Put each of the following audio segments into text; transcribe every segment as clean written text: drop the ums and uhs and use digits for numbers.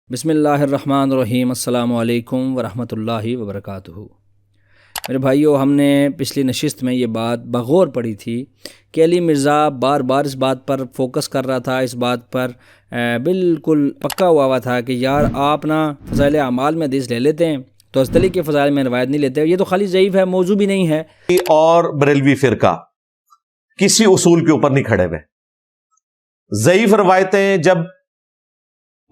بسم اللہ الرحمن الرحیم۔ السلام علیکم ورحمۃ اللہ وبرکاتہ۔ میرے بھائیو، ہم نے پچھلی نشست میں یہ بات بغور پڑھی تھی کہ علی مرزا بار بار اس بات پر فوکس کر رہا تھا، اس بات پر بالکل پکا ہوا تھا کہ یار آپ نا فضائل اعمال میں حدیث لے لیتے ہیں تو حضرت علی کے فضائل میں روایت نہیں لیتے، یہ تو خالی ضعیف ہے، موضوع بھی نہیں ہے۔ اور بریلوی فرقہ کسی اصول کے اوپر نہیں کھڑے ہوئے۔ ضعیف روایتیں جب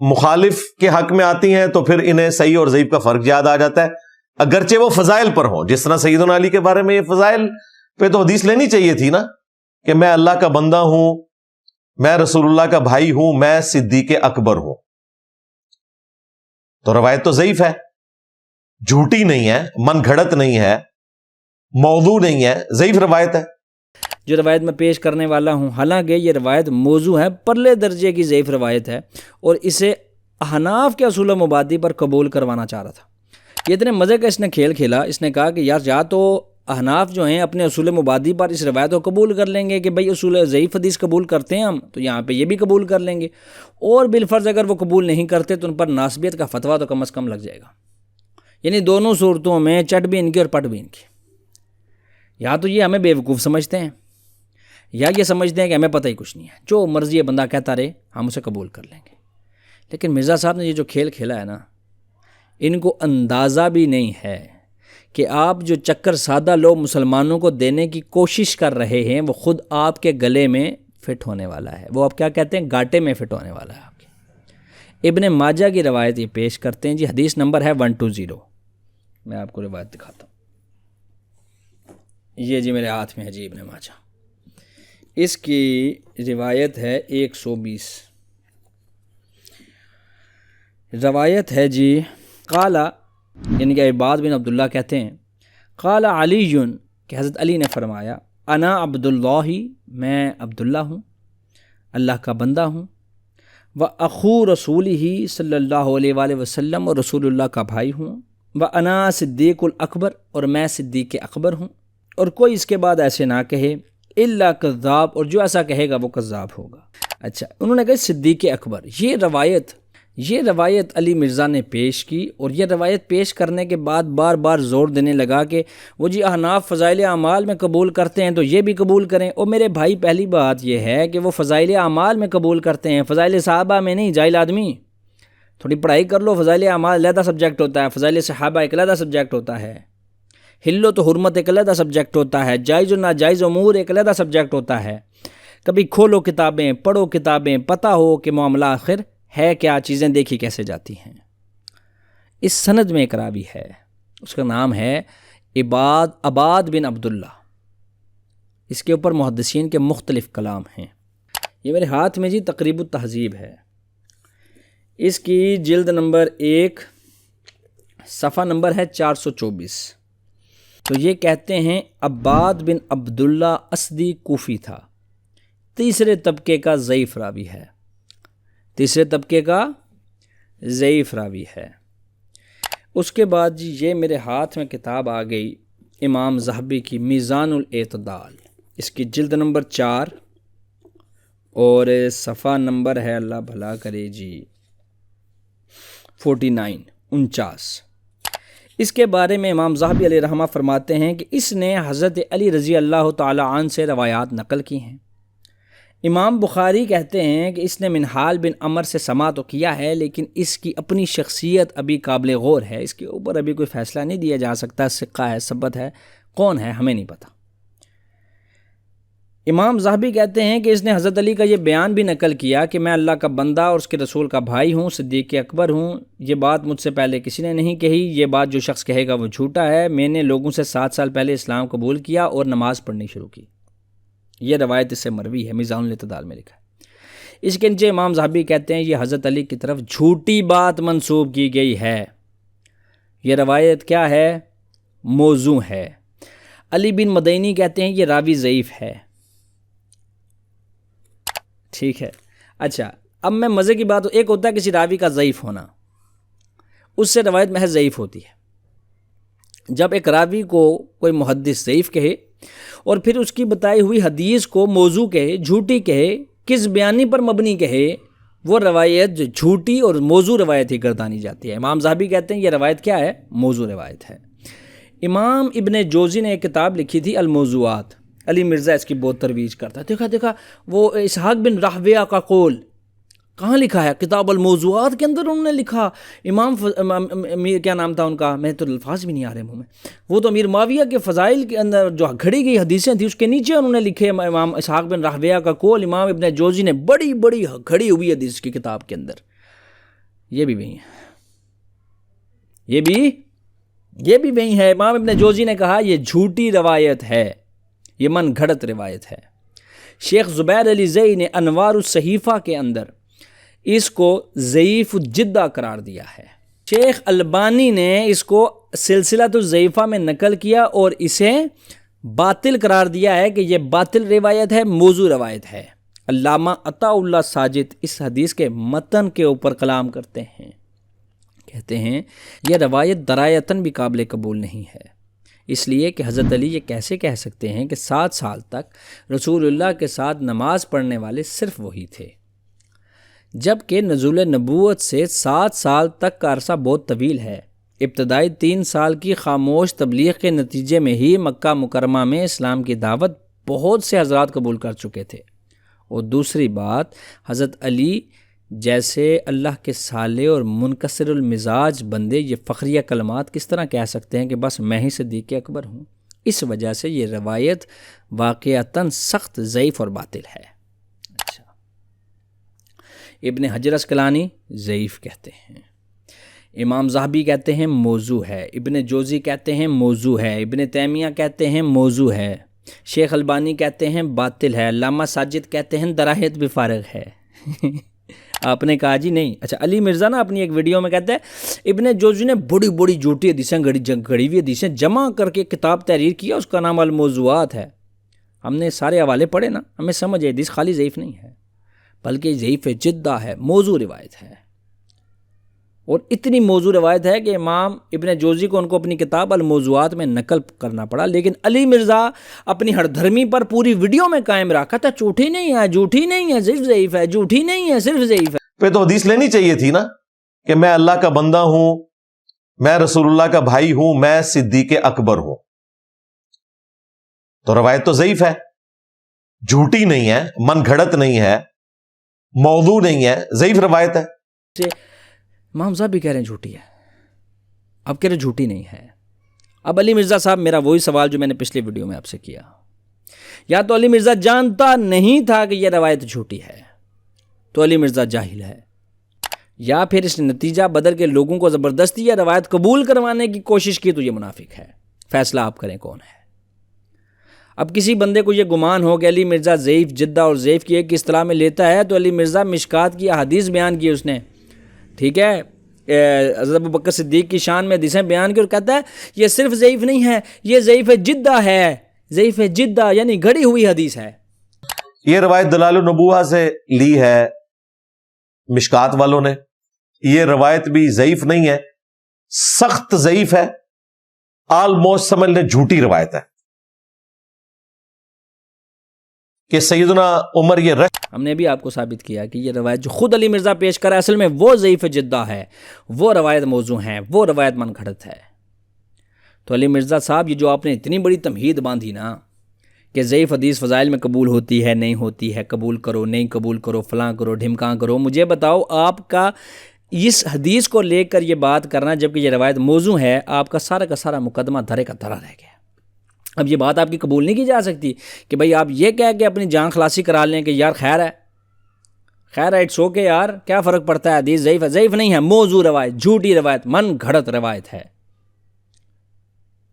مخالف کے حق میں آتی ہیں تو پھر انہیں صحیح اور ضعیف کا فرق یاد آ جاتا ہے، اگرچہ وہ فضائل پر ہوں۔ جس طرح سیدنا علی کے بارے میں یہ فضائل پہ تو حدیث لینی چاہیے تھی نا، کہ میں اللہ کا بندہ ہوں، میں رسول اللہ کا بھائی ہوں، میں صدیق اکبر ہوں۔ تو روایت تو ضعیف ہے، جھوٹی نہیں ہے، من گھڑت نہیں ہے، موضوع نہیں ہے، ضعیف روایت ہے جو روایت میں پیش کرنے والا ہوں، حالانکہ یہ روایت موضوع ہے، پرلے درجے کی ضعیف روایت ہے، اور اسے احناف کے اصول و مبادی پر قبول کروانا چاہ رہا تھا۔ یہ اتنے مزے کا اس نے کھیل کھیلا، اس نے کہا کہ یار یا تو احناف جو ہیں اپنے اصول مبادی پر اس روایت کو قبول کر لیں گے کہ بھئی اصول ضعیف حدیث قبول کرتے ہیں ہم، تو یہاں پہ یہ بھی قبول کر لیں گے، اور بالفرض اگر وہ قبول نہیں کرتے تو ان پر ناسبیت کا فتویٰ تو کم از کم لگ جائے گا۔ یعنی دونوں صورتوں میں چٹ بھی ان کی اور پٹ بھی ان کی۔ یا تو یہ ہمیں بیوقوف سمجھتے ہیں، یا یہ سمجھتے ہیں کہ ہمیں پتہ ہی کچھ نہیں ہے، جو مرضی بندہ کہتا رہے ہم اسے قبول کر لیں گے۔ لیکن مرزا صاحب نے یہ جو کھیل کھیلا ہے نا، ان کو اندازہ بھی نہیں ہے کہ آپ جو چکر سادہ لوگ مسلمانوں کو دینے کی کوشش کر رہے ہیں وہ خود آپ کے گلے میں فٹ ہونے والا ہے، وہ آپ کیا کہتے ہیں، گاٹے میں فٹ ہونے والا ہے آپ کے۔ ابن ماجہ کی روایت یہ پیش کرتے ہیں جی، حدیث نمبر ہے 120۔ میں آپ کو روایت دکھاتا ہوں، یہ جی میرے ہاتھ میں ہے جی ابن ماجہ، اس کی روایت ہے 120۔ روایت ہے جی، قال یعنی کہ عباد بن عبداللہ کہتے ہیں، قال علی کہ حضرت علی نے فرمایا، انا عبداللہ، میں عبداللہ ہوں، اللہ کا بندہ ہوں، و اخو رسول ہی صلی اللہ علیہ وآلہ وسلم، اور رسول اللہ کا بھائی ہوں، و انا صدیق الاکبر، اور میں صدیق اکبر ہوں، اور کوئی اس کے بعد ایسے نہ کہے الا کذاب، اور جو ایسا کہے گا وہ کذاب ہوگا۔ اچھا، انہوں نے کہا صدیق اکبر، یہ روایت علی مرزا نے پیش کی، اور یہ روایت پیش کرنے کے بعد بار بار زور دینے لگا کہ وہ جی احناف فضائل اعمال میں قبول کرتے ہیں تو یہ بھی قبول کریں۔ اور میرے بھائی، پہلی بات یہ ہے کہ وہ فضائل اعمال میں قبول کرتے ہیں، فضائل صحابہ میں نہیں۔ جاہل آدمی، تھوڑی پڑھائی کر لو، فضائل اعمال علیحدہ سبجیکٹ ہوتا ہے، فضائل صحابہ ایک علیحدہ سبجیکٹ ہوتا ہے، حلت و حرمت ایک علیحدہ سبجیکٹ ہوتا ہے، جائز و ناجائز امور ایک علیحدہ سبجیکٹ ہوتا ہے۔ کبھی کھولو کتابیں، پڑھو کتابیں، پتہ ہو کہ معاملہ آخر ہے کیا، چیزیں دیکھی کیسے جاتی ہیں۔ اس سند میں ایک راوی ہے، اس کا نام ہے عباد بن عبداللہ۔ اس کے اوپر محدثین کے مختلف کلام ہیں۔ یہ میرے ہاتھ میں جی تقریب التہذیب ہے، اس کی جلد نمبر 1 صفحہ نمبر ہے 424۔ تو یہ کہتے ہیں عباد بن عبداللہ اسدی کوفی تھا، تیسرے طبقے کا ضعیف راوی ہے، تیسرے طبقے کا ضعیف راوی ہے۔ اس کے بعد جی یہ میرے ہاتھ میں کتاب آ گئی امام ذہبی کی میزان الاعتدال، اس کی جلد نمبر 4 اور صفحہ نمبر ہے، اللہ بھلا کرے جی، 49۔ اس کے بارے میں امام ذہبی علیہ رحمہ فرماتے ہیں کہ اس نے حضرت علی رضی اللہ تعالی عنہ سے روایات نقل کی ہیں۔ امام بخاری کہتے ہیں کہ اس نے منہال بن عمر سے سماع تو کیا ہے، لیکن اس کی اپنی شخصیت ابھی قابل غور ہے، اس کے اوپر ابھی کوئی فیصلہ نہیں دیا جا سکتا، ثقہ ہے، ثبت ہے، کون ہے ہمیں نہیں پتہ۔ امام ذہبی کہتے ہیں کہ اس نے حضرت علی کا یہ بیان بھی نقل کیا کہ میں اللہ کا بندہ اور اس کے رسول کا بھائی ہوں، صدیق اکبر ہوں، یہ بات مجھ سے پہلے کسی نے نہیں کہی، یہ بات جو شخص کہے گا وہ جھوٹا ہے، میں نے لوگوں سے 7 سال پہلے اسلام قبول کیا اور نماز پڑھنی شروع کی۔ یہ روایت اس سے مروی ہے، میزان الاعتدال میں لکھا ہے۔ اس کے نیچے امام ذہبی کہتے ہیں یہ حضرت علی کی طرف جھوٹی بات منسوب کی گئی ہے، یہ روایت کیا ہے، موضوع ہے۔ علی بن مدینی کہتے ہیں یہ راوی ضعیف ہے۔ ٹھیک ہے، اچھا اب میں مزے کی بات، ایک ہوتا ہے کسی راوی کا ضعیف ہونا، اس سے روایت محض ضعیف ہوتی ہے۔ جب ایک راوی کو کوئی محدث ضعیف کہے اور پھر اس کی بتائی ہوئی حدیث کو موضوع کہے، جھوٹی کہے، کس بیانی پر مبنی کہے، وہ روایت جو جھوٹی اور موضوع روایت ہی گردانی جاتی ہے۔ امام ذہبی کہتے ہیں یہ روایت کیا ہے؟ موضوع روایت ہے۔ امام ابن جوزی نے ایک کتاب لکھی تھی الموضوعات، علی مرزا اس کی بہت ترویج کرتا ہے۔ دیکھا وہ اسحاق بن راہویہ کا قول کہاں لکھا ہے؟ کتاب الموضوعات کے اندر انہوں نے لکھا۔ امیر کیا نام تھا ان کا، میں تو الفاظ بھی نہیں آ رہے منہ میں، وہ تو امیر معاویہ کے فضائل کے اندر جو گھڑی گئی حدیثیں تھیں اس کے نیچے انہوں نے لکھے امام اسحاق بن راہویہ کا قول امام ابن جوزی نے بڑی بڑی گھڑی ہوئی حدیث کی کتاب کے اندر۔ یہ بھی وہی ہے، یہ بھی وہی ہے۔ امام ابن جوزی نے کہا یہ جھوٹی روایت ہے، یہ من گھڑت روایت ہے۔ شیخ زبیر علی زئی نے انوار الصحیفہ کے اندر اس کو ضعیف جدہ قرار دیا ہے۔ شیخ البانی نے اس کو سلسلۃ الضعیفہ میں نقل کیا اور اسے باطل قرار دیا ہے کہ یہ باطل روایت ہے، موضوع روایت ہے۔ علامہ عطا اللہ ساجد اس حدیث کے متن کے اوپر کلام کرتے ہیں، کہتے ہیں یہ روایت درایتاً بھی قابل قبول نہیں ہے، اس لیے کہ حضرت علی یہ کیسے کہہ سکتے ہیں کہ 7 سال تک رسول اللہ کے ساتھ نماز پڑھنے والے صرف وہی تھے، جبکہ نزول نبوت سے 7 سال تک کا عرصہ بہت طویل ہے۔ ابتدائی 3 سال کی خاموش تبلیغ کے نتیجے میں ہی مکہ مکرمہ میں اسلام کی دعوت بہت سے حضرات قبول کر چکے تھے، اور دوسری بات حضرت علی جیسے اللہ کے صالح اور منکسر المزاج بندے یہ فخریہ کلمات کس طرح کہہ سکتے ہیں کہ بس میں ہی صدیق اکبر ہوں؟ اس وجہ سے یہ روایت واقعتاً سخت ضعیف اور باطل ہے۔ اچھا، ابن حجر اسقلانی ضعیف کہتے ہیں، امام ذہبی کہتے ہیں موضوع ہے، ابن جوزی کہتے ہیں موضوع ہے، ابن تیمیہ کہتے ہیں موضوع ہے، شیخ البانی کہتے ہیں باطل ہے، علامہ ساجد کہتے ہیں درایت بھی فارغ ہے۔ آپ نے کہا جی نہیں۔ اچھا، علی مرزا نا اپنی ایک ویڈیو میں کہتا ہے ابن جوزی نے بڑی بڑی جھوٹی حدیثیں گھڑی ہوئی حدیثیں جمع کر کے کتاب تحریر کیا، اس کا نام الموضوعات ہے۔ ہم نے سارے حوالے پڑھے نا، ہمیں سمجھ ہے حدیث خالی ضعیف نہیں ہے بلکہ ضعیف جدہ ہے، موضوع روایت ہے، اور اتنی موضوع روایت ہے کہ امام ابن جوزی کو ان کو اپنی کتاب الموضوعات میں نقل کرنا پڑا، لیکن علی مرزا اپنی ہر دھرمی پر پوری ویڈیو میں قائم رکھا تھا جھوٹی نہیں ہے، جھوٹی نہیں ہے، صرف ضعیف ہے، جھوٹی نہیں ہے، صرف ضعیف ہے۔ پہ تو حدیث لینی چاہیے تھی نا کہ میں اللہ کا بندہ ہوں، میں رسول اللہ کا بھائی ہوں، میں صدیق اکبر ہوں، تو روایت تو ضعیف ہے، جھوٹی نہیں ہے، من گھڑت نہیں ہے، موضوع نہیں ہے، ضعیف روایت ہے۔ امام صاحب بھی کہہ رہے ہیں جھوٹی ہے، اب کہہ رہے جھوٹی نہیں ہے۔ اب علی مرزا صاحب میرا وہی سوال جو میں نے پچھلی ویڈیو میں آپ سے کیا، یا تو علی مرزا جانتا نہیں تھا کہ یہ روایت جھوٹی ہے تو علی مرزا جاہل ہے، یا پھر اس نے نتیجہ بدل کے لوگوں کو زبردستی یہ روایت قبول کروانے کی کوشش کی تو یہ منافق ہے۔ فیصلہ آپ کریں کون ہے۔ اب کسی بندے کو یہ گمان ہو کہ علی مرزا ضعیف جدہ اور ضعیف کی ایک اصطلاح میں لیتا ہے، تو علی مرزا مشکات کی احادیث بیان کی اس نے، ٹھیک ہے، حضرت ابوبکر صدیق کی شان میں حدیثیں بیان کی اور کہتا ہے یہ صرف ضعیف نہیں ہے، یہ ضعیف جدہ ہے، ضعیف جدہ یعنی گھڑی ہوئی حدیث ہے۔ یہ روایت دلال النبوہ سے لی ہے مشکات والوں نے، یہ روایت بھی ضعیف نہیں ہے، سخت ضعیف ہے، آلموسٹ سمجھ لیں جھوٹی روایت ہے کہ سیدنا عمر یہ ہم نے بھی آپ کو ثابت کیا کہ یہ روایت جو خود علی مرزا پیش کرا اصل میں وہ ضعیف جدہ ہے، وہ روایت موضوع ہے، وہ روایت من گھڑت ہے۔ تو علی مرزا صاحب یہ جو آپ نے اتنی بڑی تمہید باندھی نا کہ ضعیف حدیث فضائل میں قبول ہوتی ہے نہیں ہوتی ہے، قبول کرو نہیں قبول کرو، فلاں کرو ڈھمکاں کرو، مجھے بتاؤ آپ کا اس حدیث کو لے کر یہ بات کرنا جبکہ یہ روایت موضوع ہے، آپ کا سارا مقدمہ دھرے کا دھرا رہ گیا۔ اب یہ بات آپ کی قبول نہیں کی جا سکتی کہ بھائی آپ یہ کہہ کے اپنی جان خلاصی کرا لیں کہ یار خیر ہے اٹس اوکے یار کیا فرق پڑتا ہے، حدیث ضعیف ہے، ضعیف نہیں ہے، موضوع روایت، جھوٹی روایت، من گھڑت روایت ہے۔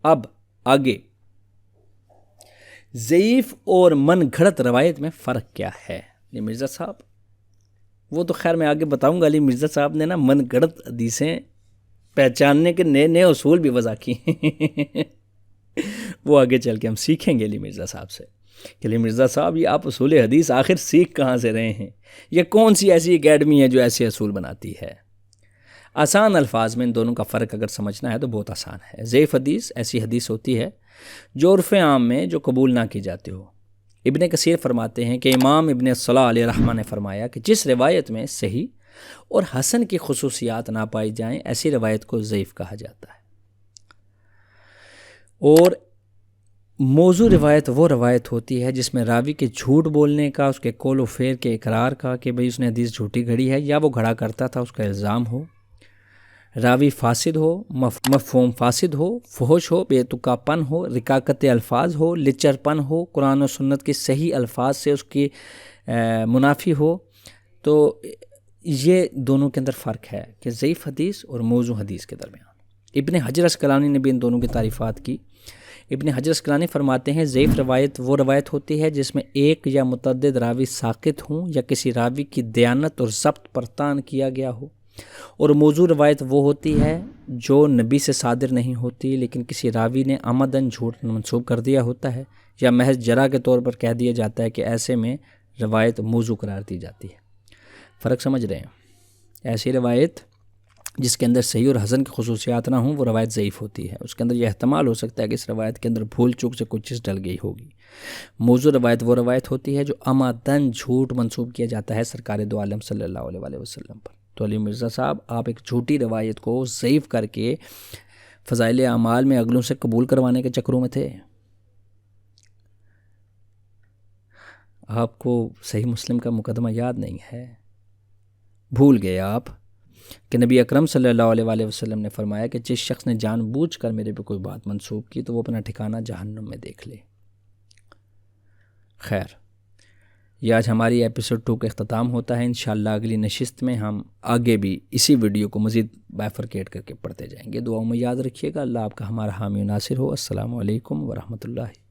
اب آگے ضعیف اور من گھڑت روایت میں فرق کیا ہے علی مرزا صاحب؟ وہ تو خیر میں آگے بتاؤں گا۔ علی مرزا صاحب نے نا من گھڑت حدیثیں پہچاننے کے نئے اصول بھی وضع کیے وہ آگے چل کے ہم سیکھیں گے علی مرزا صاحب سے کہ علی مرزا صاحب یہ آپ اصول حدیث آخر سیکھ کہاں سے رہے ہیں؟ یہ کون سی ایسی اکیڈمی ہے جو ایسے اصول بناتی ہے؟ آسان الفاظ میں ان دونوں کا فرق اگر سمجھنا ہے تو بہت آسان ہے۔ ضعیف حدیث ایسی حدیث ہوتی ہے جو عرف عام میں جو قبول نہ کی جاتی ہو، ابن کثیر فرماتے ہیں کہ امام ابن صلاح علیہ رحمہ نے فرمایا کہ جس روایت میں صحیح اور حسن کی خصوصیات نہ پائی جائیں ایسی روایت کو ضعیف کہا جاتا ہے۔ اور موضوع روایت وہ روایت ہوتی ہے جس میں راوی کے جھوٹ بولنے کا، اس کے قول و فعل کے اقرار کا کہ بھئی اس نے حدیث جھوٹی گھڑی ہے یا وہ گھڑا کرتا تھا، اس کا الزام ہو، راوی فاسد ہو، مفہوم فاسد ہو، فحش ہو، بے تکا پن ہو، رکاکت الفاظ ہو، لچر پن ہو، قرآن و سنت کے صحیح الفاظ سے اس کی منافی ہو۔ تو یہ دونوں کے اندر فرق ہے کہ ضعیف حدیث اور موضوع حدیث کے درمیان۔ ابن حجر اسقلانی نے بھی ان دونوں کی تعریفات کی۔ ابن حجر اسقلانی فرماتے ہیں ضعیف روایت وہ روایت ہوتی ہے جس میں ایک یا متعدد راوی ساقط ہوں یا کسی راوی کی دیانت اور ضبط پر طعن کیا گیا ہو، اور موضوع روایت وہ ہوتی ہے جو نبی سے صادر نہیں ہوتی لیکن کسی راوی نے عمدن جھوٹ منسوب کر دیا ہوتا ہے یا محض جرح کے طور پر کہہ دیا جاتا ہے کہ ایسے میں روایت موضوع قرار دی جاتی ہے۔ فرق سمجھ رہے ہیں؟ ایسی روایت جس کے اندر صحیح اور حسن کی خصوصیات نہ ہوں وہ روایت ضعیف ہوتی ہے، اس کے اندر یہ احتمال ہو سکتا ہے کہ اس روایت کے اندر بھول چوک سے کچھ چیز ڈل گئی ہوگی۔ موضوع روایت وہ روایت ہوتی ہے جو عمدن جھوٹ منسوب کیا جاتا ہے سرکار دو عالم صلی اللہ علیہ وسلم پر۔ تو علی مرزا صاحب، آپ ایک جھوٹی روایت کو ضعیف کر کے فضائل اعمال میں اگلوں سے قبول کروانے کے چکروں میں تھے۔ آپ کو صحیح مسلم کا مقدمہ یاد نہیں ہے، بھول گئے آپ کہ نبی اکرم صلی اللہ علیہ وسلم نے فرمایا کہ جس شخص نے جان بوجھ کر میرے پہ کوئی بات منسوب کی تو وہ اپنا ٹھکانہ جہنم میں دیکھ لے۔ خیر، یہ آج ہماری ایپیسوڈ 2 کا اختتام ہوتا ہے۔ انشاءاللہ اگلی نشست میں ہم آگے بھی اسی ویڈیو کو مزید بائفرکیٹ کر کے پڑھتے جائیں گے۔ دعاؤں میں یاد رکھیے گا۔ اللہ آپ کا ہمارا حامی و ناصر ہو۔ السلام علیکم ورحمۃ اللہ۔